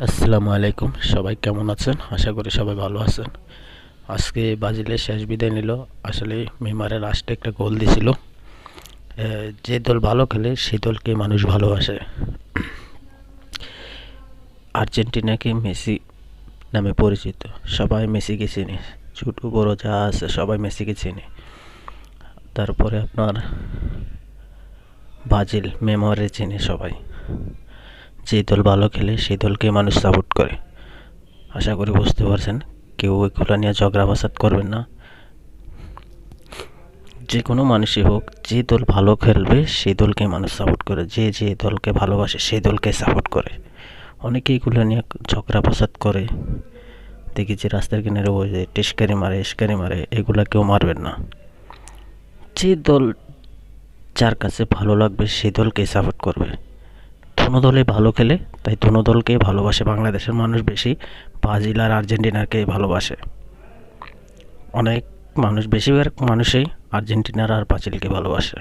আসসালামু আলাইকুম, সবাই কেমন আছেন? আশা করি সবাই ভালো আছেন। আজকে ব্রাজিলের শেষ বিদায় নিল। আসলে নেইমারের লাস্টে একটা গোল দিছিল। যে দল ভালো খেলে সেই দলকে মানুষ ভালোবাসে। আর্জেন্টিনাকে মেসি নামে পরিচিত। সবাই মেসিকে চেনে, ছোট বড় যা আছে সবাই মেসিকে চেনে। তারপরে আপনার ব্রাজিল নেইমারে চেনে সবাই। যে দল ভালো খেলে সেই দলকে মানুষ সাপোর্ট করে। আশা করি বুঝতে পারছেন। কেউ এগুলো নিয়ে ঝগড়া ফাসাদ করবেন না। যে কোনো মানুষই হোক, যে দল ভালো খেলবে সেই দলকে মানুষ সাপোর্ট করে। যে যে দলকে ভালোবাসে সেই দলকে সাপোর্ট করে। অনেকে এগুলো নিয়ে ঝগড়া ফাসাদ করে। দেখি যে রাস্তার কিনারে ওই যে টিস্কারি মারে ইস্কারি মারে, এগুলা কেউ মারবেন না। যে দল যার কাছে ভালো লাগবে সেই দলকেই সাপোর্ট করবে। দোনো দলে ভালো খেলে, তাই দোনো দলকেই ভালোবাসে বাংলাদেশের মানুষ বেশি। ব্রাজিল আর আর্জেন্টিনাকেই ভালোবাসে অনেক মানুষ, বেশিরভাগ মানুষই আর্জেন্টিনার আর ব্রাজিলকে ভালোবাসে।